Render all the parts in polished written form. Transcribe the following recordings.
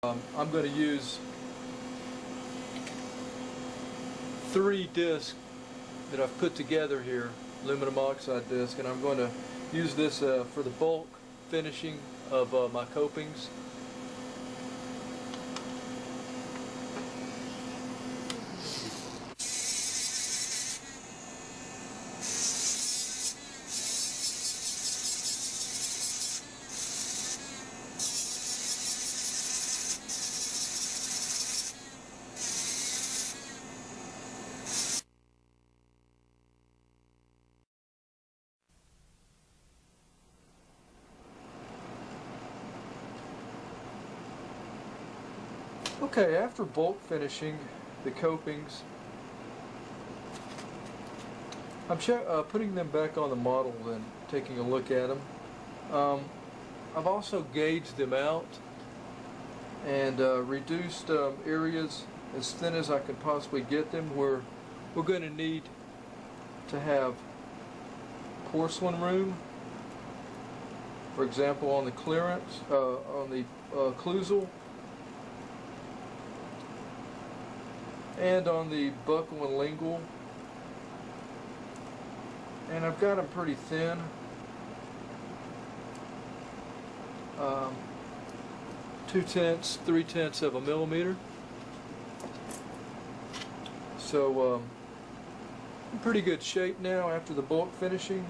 I'm going to use 3 discs that I've put together here, aluminum oxide disc, and I'm going to use this for the bulk finishing of my copings. Okay, after bulk finishing the copings, I'm putting them back on the model and taking a look at them. I've also gauged them out and reduced areas as thin as I can possibly get them where we're going to need to have porcelain room. For example, on the clearance, on the occlusal, and on the buccal and lingual, and I've got them pretty thin. 2/10, 3/10 of a millimeter. So in pretty good shape now after the bulk finishing.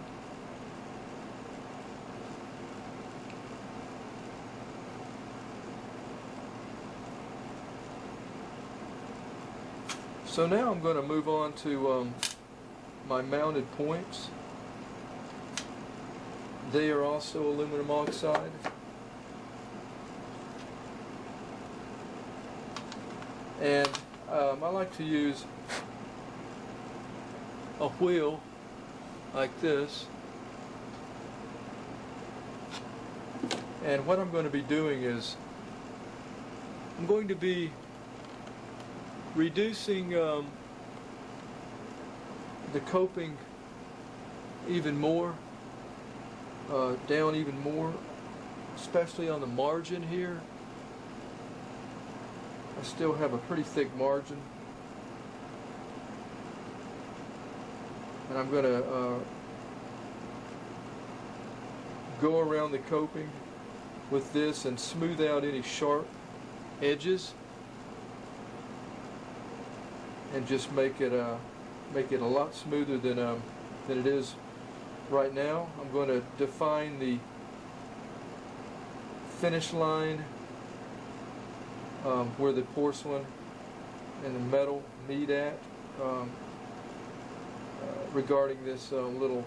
So now I'm going to move on to my mounted points. They are also aluminum oxide. And I like to use a wheel like this. And what I'm going to be doing is I'm going to be reducing the coping even more, down even more, especially on the margin here. I still have a pretty thick margin, and I'm going to go around the coping with this and smooth out any sharp edges, and just make it a lot smoother than it is right now. I'm going to define the finish line where the porcelain and the metal meet at, regarding this little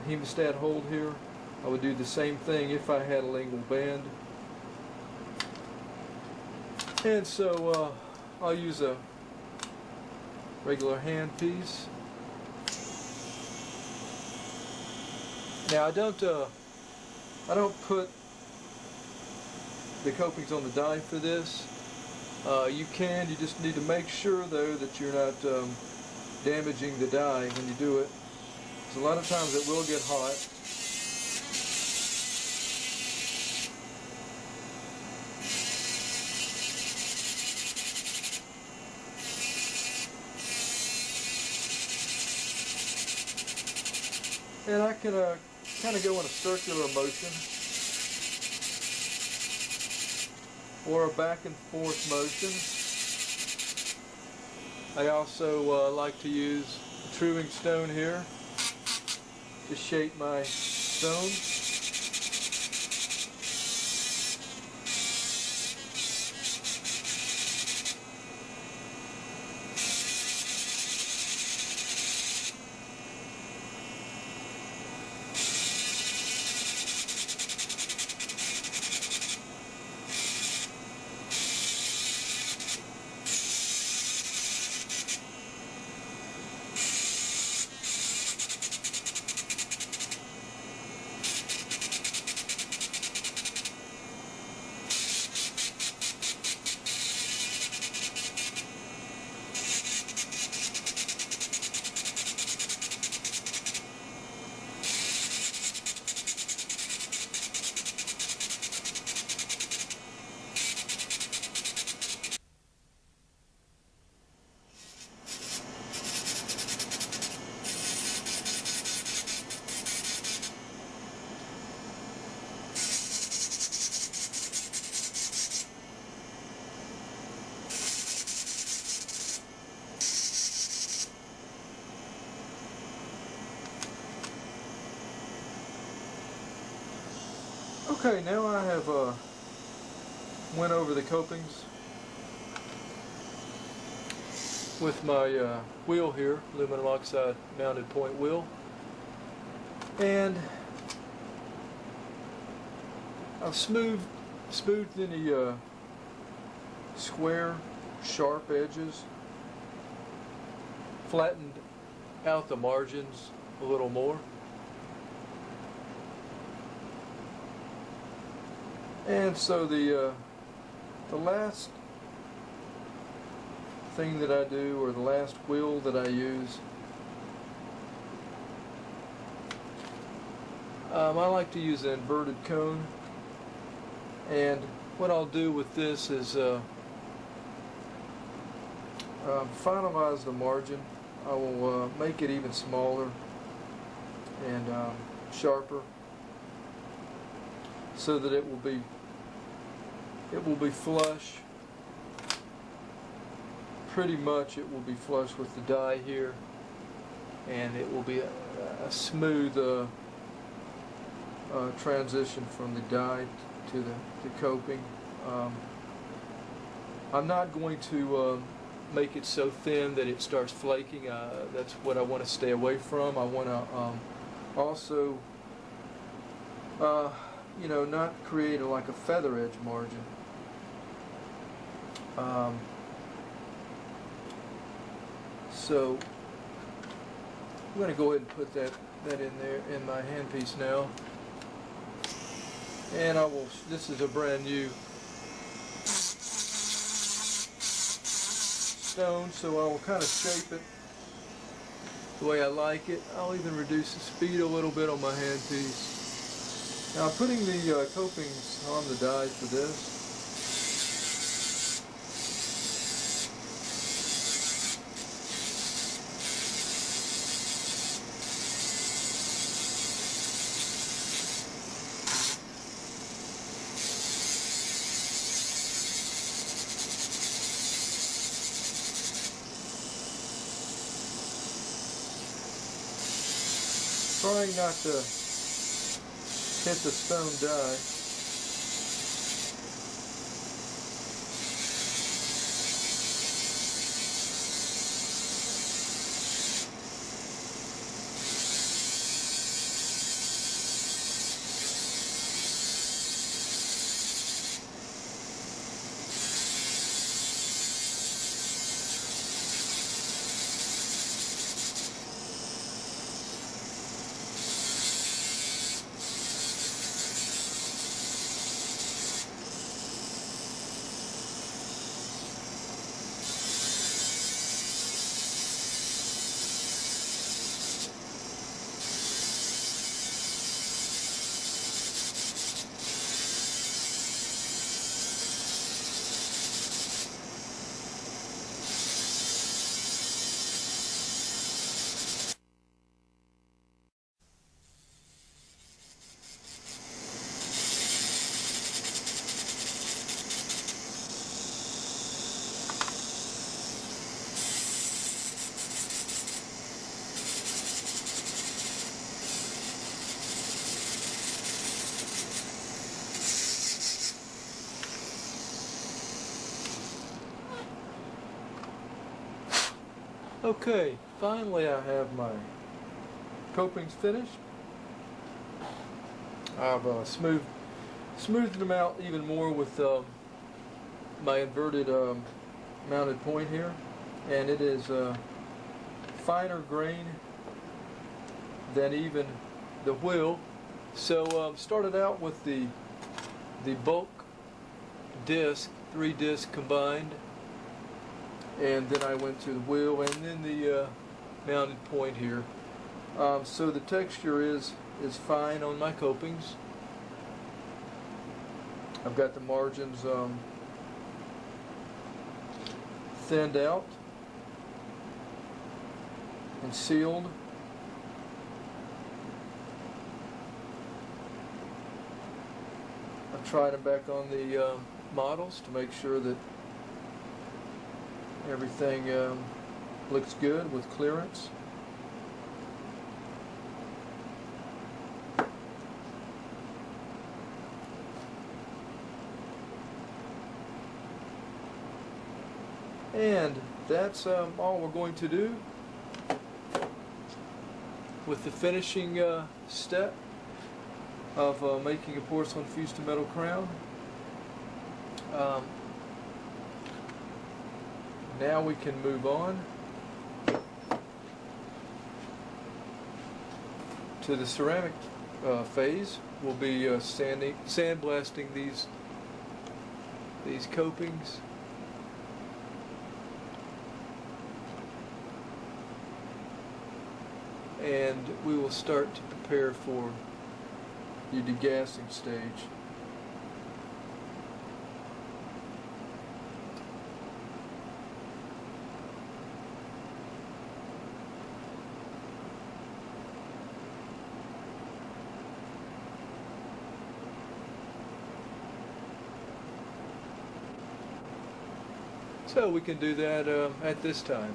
hemostat hold here. I would do the same thing if I had a lingual band. And so I'll use a regular hand piece. Now I don't put the copings on the die for this. You just need to make sure though that you're not damaging the die when you do it. Because a lot of times it will get hot. And I can kind of go in a circular motion or a back and forth motion. I also like to use a truing stone here to shape my stone. Okay, now I have went over the copings with my wheel here, aluminum oxide mounted point wheel, and I've smoothed any square, sharp edges, flattened out the margins a little more. And so the last thing that I do, or the last wheel that I use, I like to use an inverted cone. And what I'll do with this is finalize the margin. I will make it even smaller and sharper, so that it will be flush. Pretty much it will be flush with the die here, and it will be a smooth transition from the die to the coping. I'm not going to make it so thin that it starts flaking. That's what I want to stay away from. I want to also not create like a feather edge margin. So I'm going to go ahead and put that in there in my handpiece now, and this is a brand new stone, so I will kind of shape it the way I like it. I'll even reduce the speed a little bit on my handpiece. Now I'm putting the copings on the die for this. Trying not to hit the stone die. Okay, finally I have my copings finished. I've smoothed them out even more with my inverted mounted point here, and it is finer grain than even the wheel. So started out with the bulk disc, 3 discs combined, and then I went to the wheel and then the mounted point here. So the texture is fine on my copings. I've got the margins thinned out and sealed. I've tried them back on the models to make sure that everything looks good with clearance. And that's all we're going to do with the finishing step of making a porcelain fused to metal crown. Now we can move on to the ceramic phase. We'll be sandblasting these copings. And we will start to prepare for the degassing stage. So we can do that at this time.